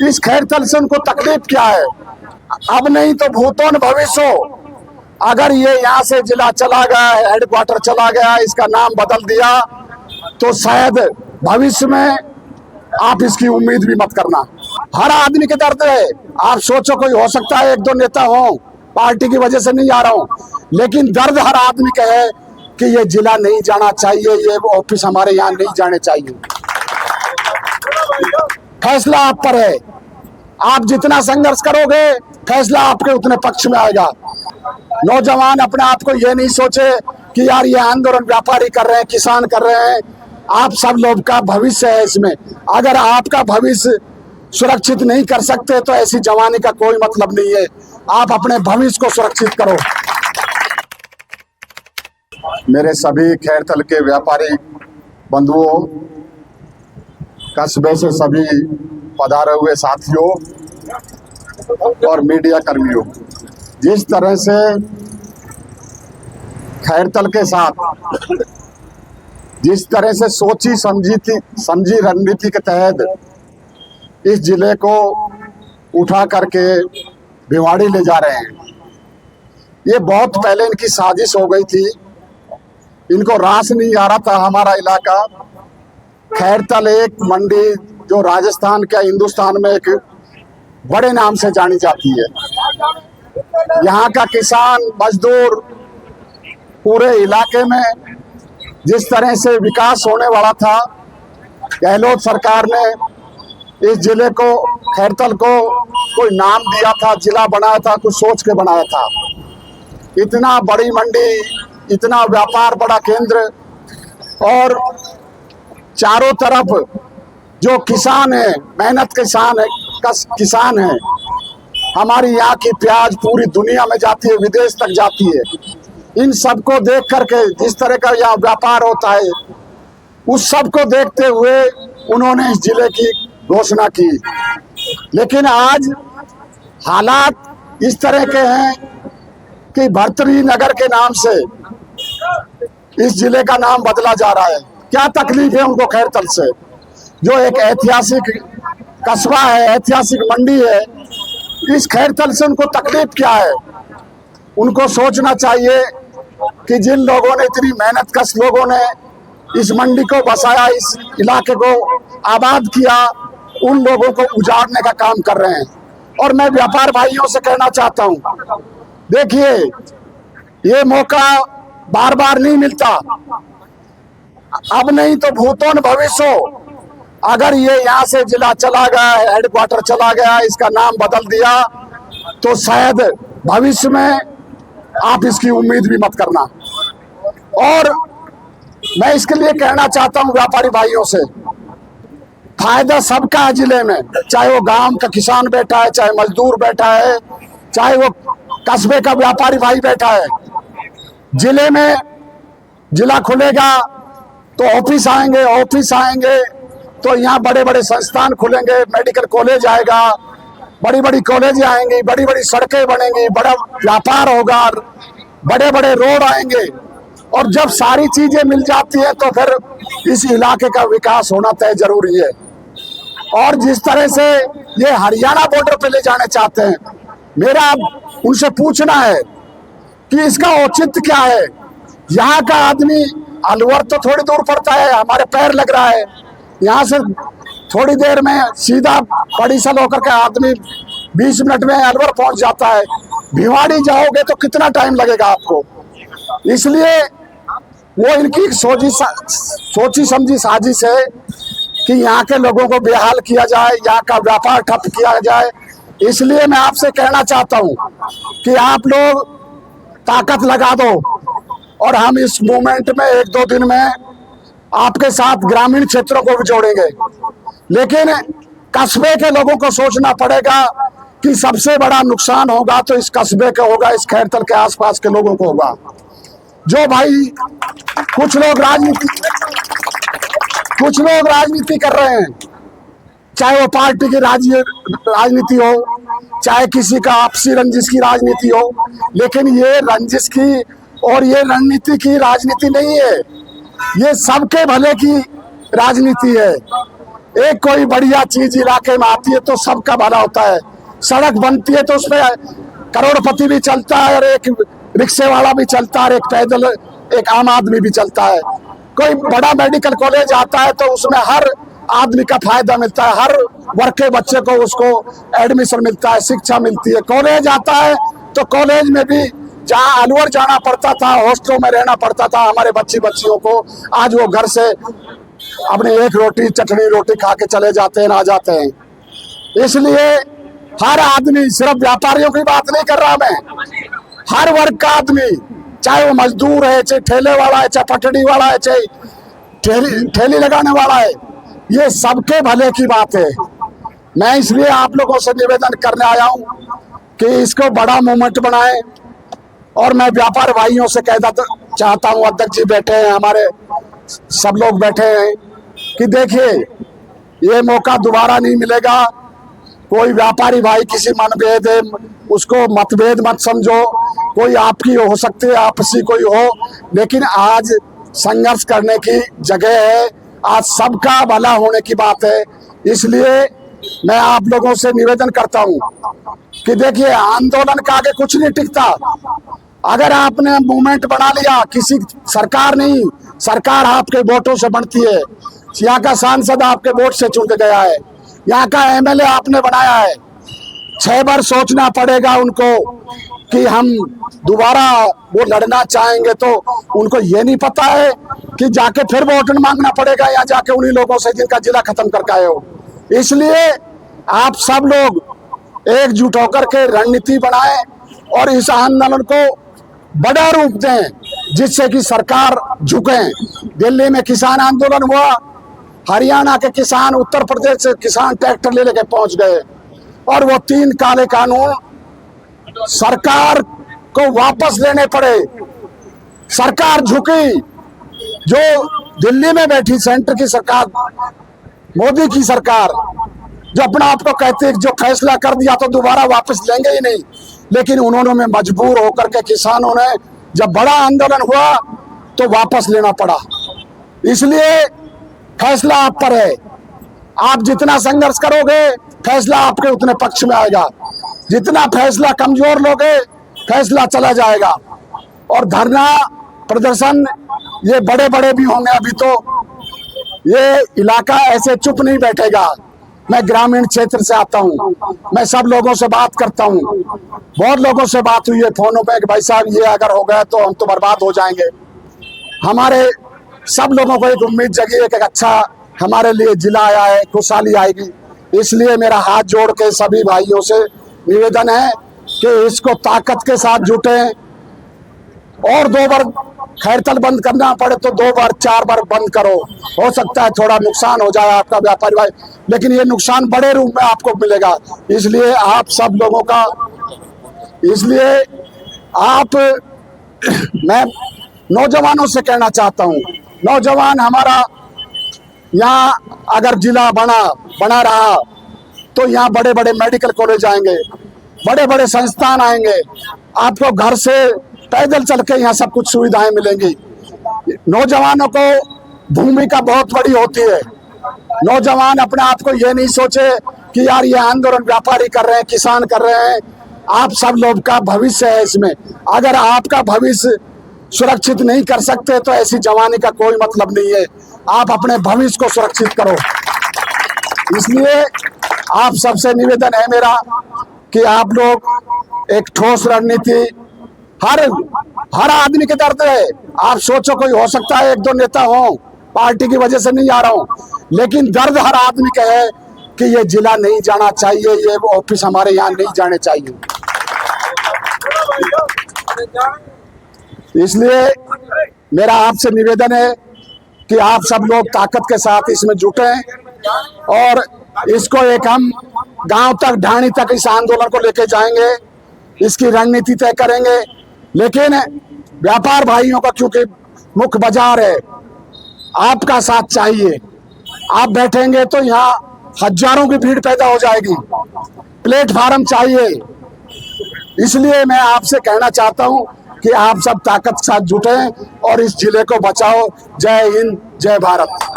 इस खैरतल से उनको तकलीफ क्या है? अब नहीं तो भूतों न भविष्य अगर ये यहाँ से जिला चला गया, हेडक्वार्टर चला गया, इसका नाम बदल दिया, तो शायद भविष्य में आप इसकी उम्मीद भी मत करना। हर आदमी के दर्द है। आप सोचो कोई हो सकता है एक दो नेता हो, पार्टी की वजह से नहीं आ रहा हूं, लेकिन दर्द हर आदमी का है कि ये जिला नहीं जाना चाहिए, ये ऑफिस हमारे यहाँ नहीं जाने चाहिए। फैसला आप पर है। आप जितना संघर्ष करोगे फैसला आपके उतने पक्ष में आएगा। नौजवान अपने आप को ये नहीं सोचे कि यार ये आंदोलन व्यापारी कर रहे हैं, किसान कर रहे हैं। आप सब लोग का भविष्य है इसमें। अगर आपका भविष्य सुरक्षित नहीं कर सकते तो ऐसी जवानी का कोई मतलब नहीं है। आप अपने भविष्य को सुरक्षित करो। मेरे सभी खैरतल के व्यापारी बंधुओं, कस्बे से सभी पधारे हुए साथियों और मीडिया कर्मियों, जिस तरह से खैरतल के साथ जिस तरह से सोची समझी रणनीति के तहत इस जिले को उठा करके भिवाड़ी ले जा रहे हैं, ये बहुत पहले इनकी साजिश हो गई थी। इनको रास नहीं आ रहा था हमारा इलाका खैरतल एक मंडी जो राजस्थान का हिंदुस्तान में एक बड़े नाम से जानी जाती है। यहाँ का किसान मजदूर पूरे इलाके में जिस तरह से विकास होने वाला था, गहलोत सरकार ने इस जिले को खैरतल को कोई नाम दिया था, जिला बनाया था, कुछ सोच के बनाया था। इतना बड़ी मंडी, इतना व्यापार बड़ा केंद्र और चारों तरफ जो किसान है, मेहनत किसान है। हमारी यहाँ की प्याज पूरी दुनिया में जाती है, विदेश तक जाती है। इन सबको देख करके जिस तरह का यहाँ व्यापार होता है, उस सब को देखते हुए उन्होंने इस जिले की घोषणा की। लेकिन आज हालात इस तरह के हैं कि भर्तृहरि नगर के नाम से इस जिले का नाम बदला जा रहा है। क्या तकलीफ है उनको खैरतल से, जो एक ऐतिहासिक कस्बा है, ऐतिहासिक मंडी है। इस खैरतल से उनको तकलीफ क्या है? उनको सोचना चाहिए कि जिन लोगों ने, इतनी मेहनत कश लोगों ने इस मंडी को बसाया, इस इलाके को आबाद किया, उन लोगों को उजाड़ने का काम कर रहे हैं। और मैं व्यापार भाइयों से कहना चाहता हूं, देखिए ये मौका बार बार नहीं मिलता। अब नहीं तो भूतों न भविष्य अगर ये यहाँ से जिला चला गया, हेडक्वार्टर चला गया, इसका नाम बदल दिया, तो शायद भविष्य में आप इसकी उम्मीद भी मत करना। और मैं इसके लिए कहना चाहता हूँ व्यापारी भाइयों से, फायदा सबका है जिले में, चाहे वो गांव का किसान बैठा है, चाहे मजदूर बैठा है, चाहे वो कस्बे का व्यापारी भाई बैठा है। जिले में जिला खुलेगा तो ऑफिस आएंगे तो यहाँ बड़े बड़े संस्थान खुलेंगे, मेडिकल कॉलेज आएगा, बड़ी बड़ी कॉलेज आएंगी, बड़ी बड़ी सड़कें बनेंगी, बड़ा व्यापार होगा, बड़े बड़े रोड आएंगे। और जब सारी चीजें मिल जाती है तो फिर इस इलाके का विकास होना तय जरूरी है। और जिस तरह से ये हरियाणा बॉर्डर पे ले जाने चाहते हैं, मेरा उनसे पूछना है कि इसका औचित्य क्या है? यहाँ का आदमी, अलवर तो थोड़ी दूर पड़ता है, हमारे पैर लग रहा है, यहाँ से थोड़ी देर में सीधा पड़ीसल होकर के आदमी 20 मिनट में अलवर पहुंच जाता है। भिवाड़ी जाओगे तो कितना टाइम लगेगा आपको? इसलिए वो इनकी सोची समझी साजिश है कि यहाँ के लोगों को बेहाल किया जाए, यहाँ का व्यापार ठप किया जाए। इसलिए मैं आपसे कहना चाहता हूँ कि आप लोग ताकत लगा दो और हम इस मूवमेंट में 1-2 दिन में आपके साथ ग्रामीण क्षेत्रों को भी जोड़ेंगे। लेकिन कस्बे के लोगों को सोचना पड़ेगा कि सबसे बड़ा नुकसान होगा तो इस कस्बे का होगा, इस खैरतल के आसपास के लोगों को होगा। जो भाई कुछ लोग राजनीति कर रहे हैं, चाहे वो पार्टी की राजनीति हो, चाहे किसी का आपसी रंजिश की राजनीति हो, लेकिन ये रंजिश की और ये रणनीति की राजनीति नहीं है, ये सबके भले की राजनीति है। एक कोई बढ़िया चीज इलाके में आती है तो सबका भला होता है। सड़क बनती है तो उसमें करोड़पति भी चलता है और एक रिक्शे वाला भी चलता है, एक पैदल एक आम आदमी भी चलता है। कोई बड़ा मेडिकल कॉलेज आता है तो उसमें हर आदमी का फायदा मिलता है, हर वर्ग के बच्चे को उसको एडमिशन मिलता है, शिक्षा मिलती है। कॉलेज आता है तो कॉलेज में भी जहाँ अलवर जाना पड़ता था, हॉस्टलों में रहना पड़ता था हमारे बच्चियों को, आज वो घर से अपने एक रोटी चटनी रोटी खा के चले जाते हैं, आ जाते हैं। इसलिए हर आदमी, सिर्फ व्यापारियों की बात नहीं कर रहा मैं, हर वर्ग का आदमी, चाहे वो मजदूर है, चाहे ठेले वाला है, चाहे पटड़ी वाला है, चाहे ठेली लगाने वाला है, ये सबके भले की बात है। मैं इसलिए आप लोगों से निवेदन करने आया हूं कि इसको बड़ा मूवमेंट बनाएं। और मैं व्यापार भाइयों से कहना चाहता हूं, अध्यक्ष जी बैठे हैं, हमारे सब लोग बैठे हैं, कि देखिए ये मौका दोबारा नहीं मिलेगा। कोई व्यापारी भाई किसी मनभेद है उसको मतभेद मत समझो, कोई आपकी हो सकती है, आपसी कोई हो, लेकिन आज संघर्ष करने की जगह है, आज सबका भला होने की बात है। इसलिए मैं आप लोगों से निवेदन करता हूं कि देखिए आंदोलन का आगे कुछ नहीं टिकता। अगर आपने मूवमेंट बना लिया, किसी सरकार नहीं, सरकार आपके वोटों से बनती है। यहाँ का सांसद आपके वोट से चुन के गया है, यहाँ का एमएलए आपने बनाया है। 6 बार सोचना पड़ेगा उनको कि हम दोबारा वो लड़ना चाहेंगे, तो उनको ये नहीं पता है कि जाके फिर वोट मांगना पड़ेगा या जाके उन्हीं लोगों से जिनका जिला खत्म करके आए हो। इसलिए आप सब लोग एकजुट होकर के रणनीति बनाएं और इस आंदोलन को बड़ा रूप दें जिससे कि सरकार झुके। दिल्ली में किसान आंदोलन हुआ, हरियाणा के किसान, उत्तर प्रदेश से किसान ट्रैक्टर ले लेके पहुंच गए और वो 3 काले कानून सरकार को वापस लेने पड़े। सरकार झुकी। जो दिल्ली में बैठी सेंटर की सरकार, मोदी की सरकार, जो अपना आप को कहते जो फैसला कर दिया तो दोबारा वापस लेंगे ही नहीं, लेकिन उन्होंने मजबूर होकर के किसानों ने जब बड़ा आंदोलन हुआ तो वापस लेना पड़ा। इसलिए फैसला आप पर है। आप जितना संघर्ष करोगे फैसला आपके उतने पक्ष में आएगा, जितना फैसला कमजोर लोगे फैसला चला जाएगा। और धरना प्रदर्शन ये बड़े बड़े भी होंगे, अभी तो ये इलाका ऐसे चुप नहीं बैठेगा। मैं ग्रामीण क्षेत्र से आता हूँ, मैं सब लोगों से बात करता हूँ, बहुत लोगों से बात हुई है फोनों पे कि भाई साहब ये अगर हो गया तो हम तो बर्बाद हो जाएंगे। हमारे सब लोगों को एक उम्मीद जगी है कि अच्छा हमारे लिए जिला आया है, खुशहाली आएगी। इसलिए मेरा हाथ जोड़ के सभी भाइयों से निवेदन है कि इसको ताकत के साथ जुटें और 2 बार खैरतल बंद करना पड़े तो 2 बार 4 बार बंद करो। हो सकता है थोड़ा नुकसान हो जाए आपका व्यापारी भाई, लेकिन ये नुकसान बड़े रूप में आपको मिलेगा। इसलिए आप सब लोगों का, इसलिए आप मैं नौजवानों से कहना चाहता हूँ, नौजवान हमारा यहाँ अगर जिला बना रहा तो यहाँ बड़े बड़े मेडिकल कॉलेज आएंगे, बड़े बड़े संस्थान आएंगे, आपको घर से पैदल चल के यहाँ सब कुछ सुविधाएं मिलेंगी। नौजवानों को भूमिका बहुत बड़ी होती है। नौजवान अपने आप को ये नहीं सोचे कि यार ये आंदोलन व्यापारी कर रहे हैं, किसान कर रहे हैं। आप सब लोग का भविष्य है इसमें। अगर आपका भविष्य सुरक्षित नहीं कर सकते तो ऐसी जवानी का कोई मतलब नहीं है। आप अपने भविष्य को सुरक्षित करो। इसलिए आप सबसे निवेदन है मेरा कि आप लोग एक ठोस रणनीति, हर आदमी के दर्द है। आप सोचो कोई हो सकता है 1-2 नेता हो, पार्टी की वजह से नहीं आ रहा हूं, लेकिन दर्द हर आदमी का है कि ये जिला नहीं जाना चाहिए, ये ऑफिस हमारे यहाँ नहीं जाने चाहिए। इसलिए मेरा आपसे निवेदन है कि आप सब लोग ताकत के साथ इसमें जुटें और इसको एक हम गांव तक, ढाणी तक इस आंदोलन को लेके जाएंगे, इसकी रणनीति तय करेंगे। लेकिन व्यापार भाइयों का क्योंकि मुख्य बाजार है, आपका साथ चाहिए। आप बैठेंगे तो यहाँ हजारों की भीड़ पैदा हो जाएगी। प्लेटफार्म चाहिए। इसलिए मैं आपसे कहना चाहता हूं कि आप सब ताकत के साथ जुटें और इस जिले को बचाओ। जय हिंद, जय भारत।